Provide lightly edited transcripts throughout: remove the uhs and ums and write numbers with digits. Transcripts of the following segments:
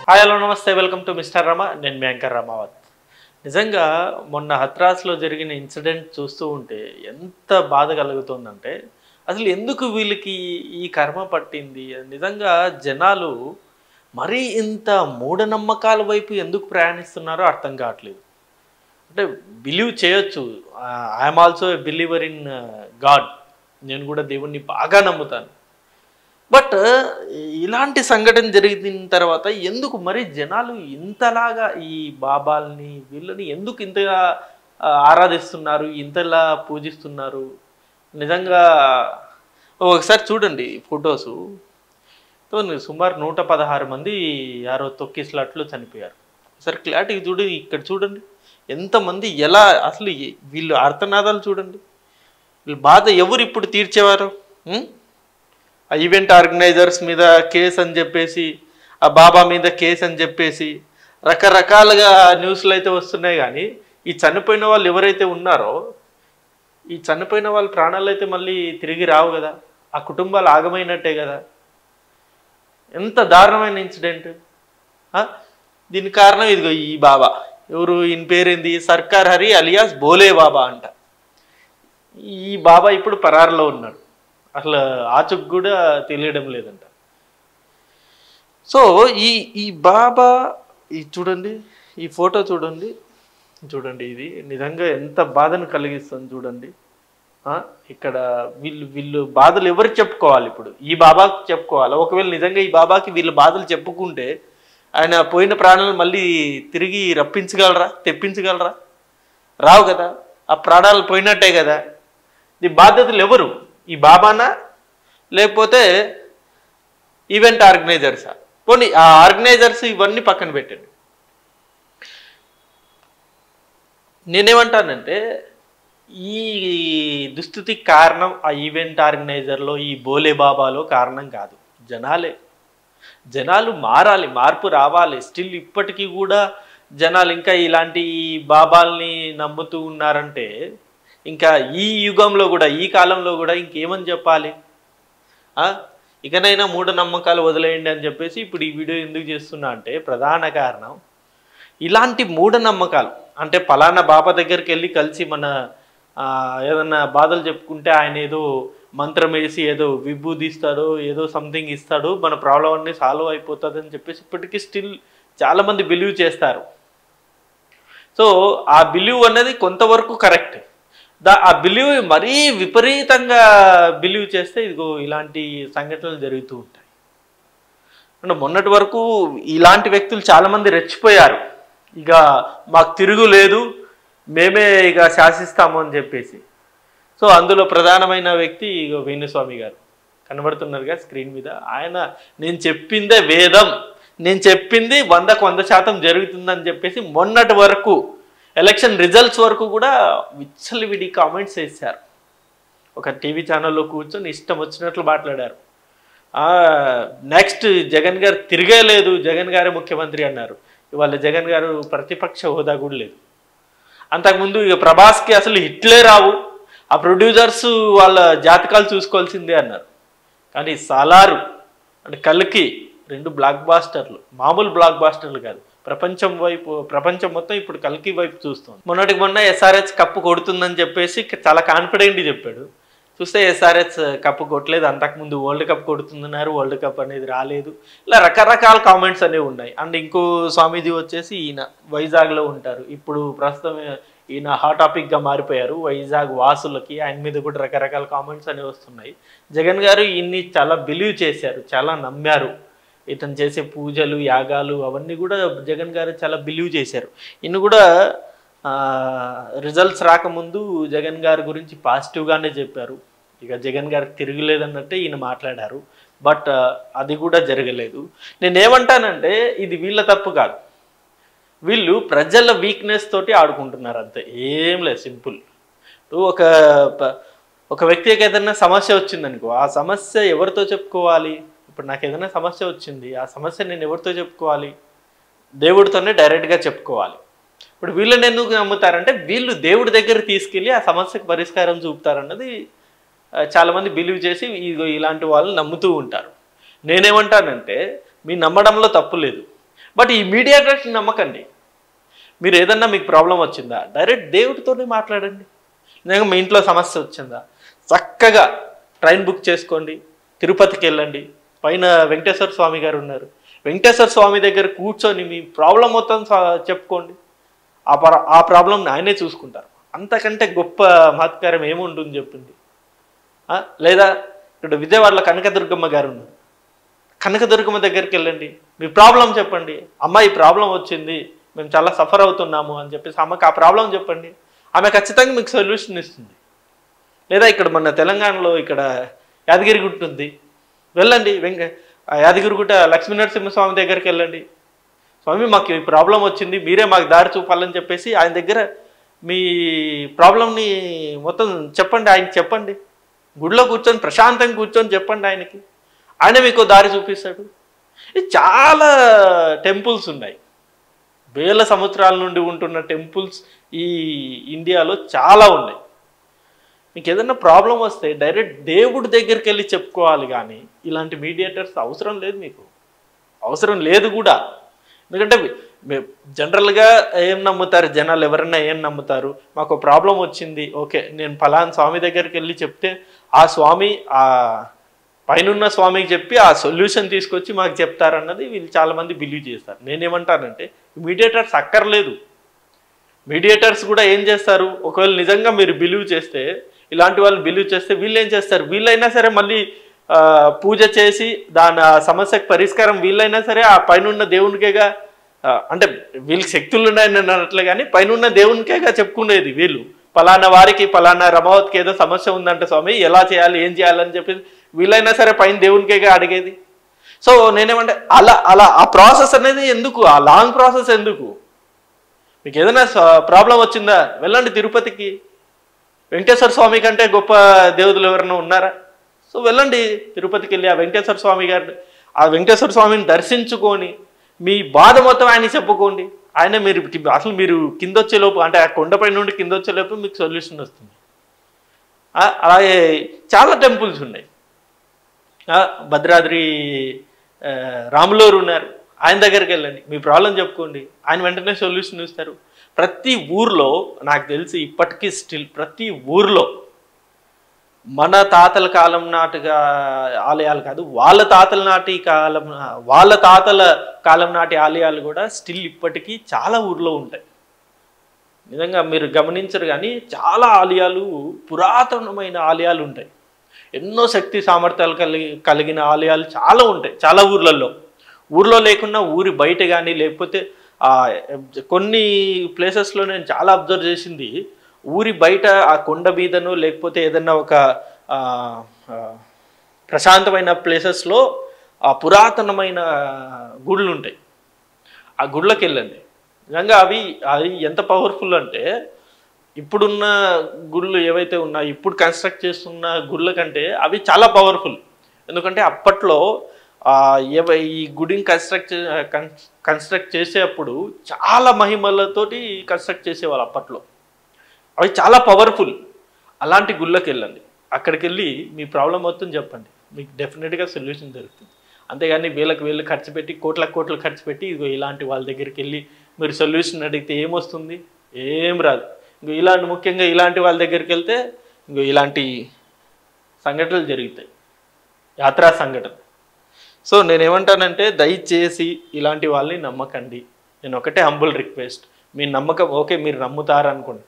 Hi hello నమస్తే welcome to mister Rama. నేను మీ anchor Ramavath. నిజంగా మొన్న హత్రాస్లో జరిగిన ఇన్సిడెంట్ చూస్తూ ఉంటే ఎంత బాధ కలుగుతుందంటే అసలు ఎందుకు వీళ్ళకి ఈ కర్మ పట్టింది. నిజంగా జనాలు మరీ ఇంత మూఢనమ్మకాల వైపు ఎందుకు ప్రయాణిస్తున్నారో అర్థం కావట్లేదు. అంటే బిలీవ్ చేయొచ్చు, I'm also a believer in God, నేను కూడా దేవుణ్ణి బాగా నమ్ముతాను. బట్ ఇలాంటి సంఘటన జరిగిన తర్వాత ఎందుకు మరి జనాలు ఇంతలాగా ఈ బాబాల్ని వీళ్ళని ఎందుకు ఇంతగా ఆరాధిస్తున్నారు, ఇంతలా పూజిస్తున్నారు? నిజంగా ఒకసారి చూడండి ఫొటోసు. సుమారు 116 మంది యారో తొక్కిసలాట్లో చనిపోయారు. ఒకసారి క్లారిటీ చూడండి, ఇక్కడ చూడండి ఎంతమంది, ఎలా అసలు వీళ్ళు అర్థనాదాలు చూడండి. వీళ్ళు బాధ ఎవరు ఇప్పుడు తీర్చేవారు? ఆ ఈవెంట్ ఆర్గనైజర్స్ మీద కేసు అని చెప్పేసి, ఆ బాబా మీద కేసు అని చెప్పేసి రకరకాలుగా న్యూస్లు అయితే వస్తున్నాయి. కానీ ఈ చనిపోయిన వాళ్ళు ఎవరైతే ఉన్నారో, ఈ చనిపోయిన వాళ్ళ ప్రాణాలు అయితే మళ్ళీ తిరిగి రావు కదా, ఆ కుటుంబాలు ఆగమైనట్టే కదా. ఎంత దారుణమైన ఇన్సిడెంట్. దీని కారణం ఇదిగో ఈ బాబా. ఎవరు, ఈయన పేరేంది? సర్కార్ హరి అలియాస్ భోలే బాబా అంట. ఈ బాబా ఇప్పుడు పరారులో ఉన్నాడు, అసలు ఆచూకు కూడా తెలియడం లేదంట. సో ఈ బాబా చూడండి, ఈ ఫోటో చూడండి, ఇది నిజంగా ఎంత బాధను కలిగిస్తుంది చూడండి. ఇక్కడ వీళ్ళు బాధలు ఎవరికి చెప్పుకోవాలి? ఇప్పుడు ఈ బాబాకి చెప్పుకోవాలి. ఒకవేళ నిజంగా ఈ బాబాకి వీళ్ళ బాధలు చెప్పుకుంటే ఆయన పోయిన ప్రాణాలు మళ్ళీ తిరిగి రప్పించగలరా, తెప్పించగలరా? రావు కదా, ఆ ప్రాణాలు పోయినట్టే కదా. ఈ బాధ్యతలు ఎవరు? ఈ బాబానా లేకపోతే ఈవెంట్ ఆర్గనైజర్సా? పోనీ ఆ ఆర్గనైజర్స్ ఇవన్నీ పక్కన పెట్టండి. నేనేమంటానంటే ఈ దుస్థితికి కారణం ఆ ఈవెంట్ ఆర్గనైజర్లో, ఈ బోలే బాబాలో కారణం కాదు, జనాలే. జనాలు మారాలి, మార్పు రావాలి. స్టిల్ ఇప్పటికీ కూడా జనాలు ఇంకా ఇలాంటి బాబాల్ని నమ్ముతూ ఉన్నారంటే ఇంకా ఈ యుగంలో కూడా, ఈ కాలంలో కూడా ఇంకేమని చెప్పాలి? ఇకనైనా మూఢనమ్మకాలు వదిలేయండి అని చెప్పేసి ఇప్పుడు ఈ వీడియో ఎందుకు చేస్తున్నా అంటే ప్రధాన కారణం ఇలాంటి మూఢనమ్మకాలు. అంటే పలానా బాబా దగ్గరికి వెళ్ళి కలిసి మన ఏదన్నా బాధలు చెప్పుకుంటే ఆయన ఏదో మంత్రం వేసి ఏదో విభూది ఇస్తాడు, ఏదో సంథింగ్ ఇస్తాడు, మన ప్రాబ్లం అన్నీ సాల్వ్ అయిపోతుంది అని చెప్పేసి ఇప్పటికీ స్టిల్ చాలామంది బిలీవ్ చేస్తారు. సో ఆ బిలీవ్ అనేది కొంతవరకు కరెక్ట్. ఆ బిలీవ్ మరీ విపరీతంగా బిలీవ్ చేస్తే ఇదిగో ఇలాంటి సంఘటనలు జరుగుతూ ఉంటాయి. అంటే మొన్నటి వరకు ఇలాంటి వ్యక్తులు చాలామంది రెచ్చిపోయారు, ఇక మాకు తిరుగు లేదు, మేమే ఇక శాసిస్తాము అని చెప్పేసి. సో అందులో ప్రధానమైన వ్యక్తి ఇగో వేణుస్వామి గారు కనబడుతున్నారుగా స్క్రీన్ మీద. ఆయన నేను చెప్పిందే వేదం, నేను చెప్పింది 100% జరుగుతుందని చెప్పేసి మొన్నటి వరకు ఎలక్షన్ రిజల్ట్స్ వరకు కూడా విచ్చలవిడి కామెంట్స్ వేశారు. ఒక టీవీ ఛానల్లో కూర్చొని ఇష్టం వచ్చినట్లు మాట్లాడారు. నెక్స్ట్ జగన్ గారు తిరిగే లేదు, జగన్ గారే ముఖ్యమంత్రి అన్నారు. ఇవాళ జగన్ గారు ప్రతిపక్ష హోదా కూడా లేదు. అంతకుముందు ఇక ప్రభాస్కి అసలు హిట్లే రావు, ఆ ప్రొడ్యూసర్స్ వాళ్ళ జాతకాలు చూసుకోవాల్సిందే అన్నారు. కానీ సాలారు అంటే కల్కి 2 బ్లాక్ బాస్టర్లు, మామూలు బ్లాక్ బాస్టర్లు కాదు, ప్రపంచం మొత్తం ఇప్పుడు కల్కి వైపు చూస్తుంది. మొన్నటికి మొన్న ఎస్ఆర్హెచ్ కప్పు కొడుతుందని చెప్పేసి చాలా కాన్ఫిడెంట్గా చెప్పాడు. చూస్తే ఎస్ఆర్హెచ్ కప్పు కొట్టలేదు. అంతకుముందు వరల్డ్ కప్ కొడుతుందన్నారు, వరల్డ్ కప్ అనేది రాలేదు. ఇలా రకరకాల కామెంట్స్ అనేవి ఉన్నాయి. అండ్ ఇంకో స్వామీజీ వచ్చేసి ఈయన వైజాగ్లో ఉంటారు. ఇప్పుడు ప్రస్తుతం ఈయన హాట్ టాపిక్గా మారిపోయారు వైజాగ్ వాసులకి. ఆయన మీద కూడా రకరకాల కామెంట్స్ అనేవి వస్తున్నాయి. జగన్ గారు ఈయన్ని చాలా బిలీవ్ చేశారు, చాలా నమ్మారు. ఇతను చేసే పూజలు, యాగాలు అవన్నీ కూడా జగన్ గారు చాలా బిలీవ్ చేశారు. ఈయన కూడా రిజల్ట్స్ రాకముందు జగన్ గారి గురించి పాజిటివ్గానే చెప్పారు. ఇక జగన్ గారికి తిరగలేదన్నట్టే ఈయన మాట్లాడారు. బట్ అది కూడా జరగలేదు. నేనేమంటానంటే ఇది వీళ్ళ తప్పు కాదు, వీళ్ళు ప్రజల వీక్నెస్ తోటి ఆడుకుంటున్నారు అంతే, ఏం లేదు, సింపుల్. ఒక వ్యక్తికి ఏదైనా సమస్య వచ్చిందనుకో, ఆ సమస్య ఎవరితో చెప్పుకోవాలి? ఇప్పుడు నాకు ఏదైనా సమస్య వచ్చింది, ఆ సమస్య నేను ఎవరితో చెప్పుకోవాలి? దేవుడితోనే డైరెక్ట్గా చెప్పుకోవాలి. ఇప్పుడు వీళ్ళని ఎందుకు నమ్ముతారంటే వీళ్ళు దేవుడి దగ్గర తీసుకెళ్ళి ఆ సమస్యకు పరిష్కారం చూపుతారన్నది చాలామంది బిలీవ్ చేసి ఇలాంటి వాళ్ళు నమ్ముతూ ఉంటారు. నేనేమంటానంటే మీ నమ్మడంలో తప్పు లేదు, బట్ ఈ మీడియేటర్స్ని నమ్మకండి. మీరు ఏదన్నా మీకు ప్రాబ్లం వచ్చిందా, డైరెక్ట్ దేవుడితోనే మాట్లాడండి. నిజంగా మీ ఇంట్లో సమస్య వచ్చిందా, చక్కగా ట్రైన్ బుక్ చేసుకోండి, తిరుపతికి వెళ్ళండి. పైన వెంకటేశ్వర స్వామి గారు ఉన్నారు, వెంకటేశ్వర స్వామి దగ్గర కూర్చొని మీ ప్రాబ్లం మొత్తం చెప్పుకోండి. ఆ ప్రాబ్లంని ఆయనే చూసుకుంటారు. అంతకంటే గొప్ప మహత్కారం ఏముంటుంది చెప్పింది. లేదా ఇక్కడ విజయవాడలో కనకదుర్గమ్మ గారు ఉన్నారు, కనకదుర్గమ్మ దగ్గరికి వెళ్ళండి, మీ ప్రాబ్లం చెప్పండి. అమ్మ ఈ ప్రాబ్లం వచ్చింది, మేము చాలా సఫర్ అవుతున్నాము అని చెప్పేసి అమ్మకి ఆ ప్రాబ్లం చెప్పండి, ఆమె ఖచ్చితంగా మీకు సొల్యూషన్ ఇస్తుంది. లేదా ఇక్కడ మన తెలంగాణలో ఇక్కడ యాదగిరిగుట్ట ఉంది, వెళ్ళండి. యాదగిరిగుట్ట లక్ష్మీనరసింహస్వామి దగ్గరికి వెళ్ళండి. స్వామి మాకు ఈ ప్రాబ్లం వచ్చింది, మీరే మాకు దారి చూపాలని చెప్పేసి ఆయన దగ్గర మీ ప్రాబ్లంని మొత్తం చెప్పండి, ఆయనకి చెప్పండి. గుడిలో కూర్చొని ప్రశాంతంగా కూర్చొని చెప్పండి ఆయనకి, ఆయన మీకు దారి చూపిస్తాడు. చాలా టెంపుల్స్ ఉన్నాయి, వేల సంవత్సరాల నుండి ఉంటున్న టెంపుల్స్ ఈ ఇండియాలో చాలా ఉన్నాయి. మీకు ఏదైనా ప్రాబ్లం వస్తే డైరెక్ట్ దేవుడి దగ్గరికి వెళ్ళి చెప్పుకోవాలి, కానీ ఇలాంటి మీడియేటర్స్ అవసరం లేదు, మీకు అవసరం లేదు కూడా. ఎందుకంటే జనరల్గా ఏం నమ్ముతారు జనాలు, ఎవరైనా ఏం నమ్ముతారు, మాకు ప్రాబ్లం వచ్చింది, ఓకే నేను ఫలానా స్వామి దగ్గరికి వెళ్ళి చెప్తే ఆ స్వామి ఆ పైనున్న స్వామికి చెప్పి ఆ సొల్యూషన్ తీసుకొచ్చి మాకు చెప్తారన్నది వీళ్ళు చాలామంది బిలీవ్ చేస్తారు. నేనేమంటానంటే మీడియేటర్స్ అక్కర్లేదు. మీడియేటర్స్ కూడా ఏం చేస్తారు, ఒకవేళ నిజంగా మీరు బిలీవ్ చేస్తే, ఇలాంటి వాళ్ళు బిలీవ్ చేస్తే వీళ్ళు ఏం చేస్తారు, వీళ్ళైనా సరే మళ్ళీ పూజ చేసి దాని సమస్యకు పరిష్కారం వీళ్ళైనా సరే ఆ పైనున్న దేవునికేగా, అంటే వీళ్ళకి శక్తులు ఉన్నాయని అన్నట్లే కానీ పైనున్న దేవునికేగా చెప్పుకునేది. వీళ్ళు ఫలానా వారికి ఫలానా రమావతికి ఏదో సమస్య ఉందంటే స్వామి ఎలా చేయాలి ఏం చేయాలని చెప్పి వీళ్ళైనా సరే పైన దేవునికేగా అడిగేది. సో నేనేమంటే అలా అలా ఆ ప్రాసెస్ అనేది ఎందుకు, ఆ లాంగ్ ప్రాసెస్ ఎందుకు? మీకు ఏదైనా ప్రాబ్లం వచ్చిందా, వెళ్ళండి తిరుపతికి. వెంకటేశ్వర స్వామి కంటే గొప్ప దేవుదులు ఎవరైనా ఉన్నారా? సో వెళ్ళండి తిరుపతికి వెళ్ళి ఆ వెంకటేశ్వర స్వామిని దర్శించుకొని మీ బాధ మొత్తం ఆయన చెప్పుకోండి. ఆయన మీరు కింద వచ్చేలోపు, అంటే ఆ కొండపై నుండి కింద వచ్చేలోపు మీకు సొల్యూషన్ వస్తుంది. అలాగే చాలా టెంపుల్స్ ఉన్నాయి. భద్రాద్రి రాములూరు ఉన్నారు, ఆయన దగ్గరికి వెళ్ళండి, మీ ప్రాబ్లం చెప్పుకోండి, ఆయన వెంటనే సొల్యూషన్ ఇస్తారు. ప్రతి ఊర్లో నాకు తెలిసి ఇప్పటికీ స్టిల్ ప్రతి ఊర్లో మన తాతల కాలం నాటిగా ఆలయాలు కాదు, వాళ్ళ తాతల కాలం నాటి ఆలయాలు కూడా స్టిల్ ఇప్పటికీ చాలా ఊర్లో ఉంటాయి. నిజంగా మీరు గమనించరు కానీ చాలా ఆలయాలు, పురాతనమైన ఆలయాలు ఉంటాయి. ఎన్నో శక్తి సామర్థ్యాలు కలిగిన ఆలయాలు చాలా ఉంటాయి చాలా ఊర్లో లేకున్నా ఊరి బయట కానీ, లేకపోతే కొన్ని ప్లేసెస్లో నేను చాలా అబ్జర్వ్ చేసింది, ఊరి బయట ఆ కొండ మీదను లేకపోతే ఏదన్నా ఒక ప్రశాంతమైన ప్లేసెస్లో ఆ పురాతనమైన గుళ్ళు ఉంటాయి. ఆ గుళ్ళకి వెళ్ళండి. నిజంగా అవి ఎంత పవర్ఫుల్ అంటే, ఇప్పుడున్న గుళ్ళు ఏవైతే ఉన్నాయో, ఇప్పుడు కన్స్ట్రక్ట్ చేస్తున్న గుళ్ళ కంటే అవి చాలా పవర్ఫుల్. ఎందుకంటే అప్పట్లో ఈ గుడిని కన్స్ట్రక్ట్ చేసేటప్పుడు చాలా మహిమలతోటి కన్స్ట్రక్ట్ చేసేవాళ్ళు అప్పట్లో. అవి చాలా పవర్ఫుల్. అలాంటి గుళ్ళకి వెళ్ళండి, అక్కడికి వెళ్ళి మీ ప్రాబ్లం మొత్తం చెప్పండి, మీకు డెఫినెట్గా సొల్యూషన్ దొరుకుతుంది. అంతేగాని వేలు ఖర్చు పెట్టి కోట్లు ఖర్చు పెట్టి ఇదిగో ఇలాంటి వాళ్ళ దగ్గరికి వెళ్ళి మీరు సొల్యూషన్ అడిగితే ఏమొస్తుంది, ఏం రాదు. ముఖ్యంగా ఇలాంటి వాళ్ళ దగ్గరికి వెళ్తే ఇలాంటి సంఘటనలు జరుగుతాయి, యాత్రా సంఘటన. సో నేనేమంటానంటే దయచేసి ఇలాంటి వాళ్ళని నమ్మకండి. నేను ఒకటే హంబుల్ రిక్వెస్ట్, మీ నమ్మకం ఓకే మీరు నమ్ముతారు అనుకోండి,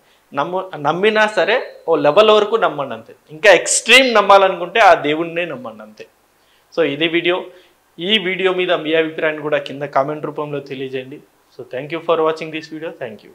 నమ్మినా సరే ఓ లెవెల్ వరకు నమ్మండి అంతే. ఇంకా ఎక్స్ట్రీమ్ నమ్మాలనుకుంటే ఆ దేవుడినే నమ్మండి అంతే. సో ఇది వీడియో. ఈ వీడియో మీద మీ అభిప్రాయాన్ని కూడా కింద కామెంట్ రూపంలో తెలియజేయండి. So thank you for watching this video. Thank you.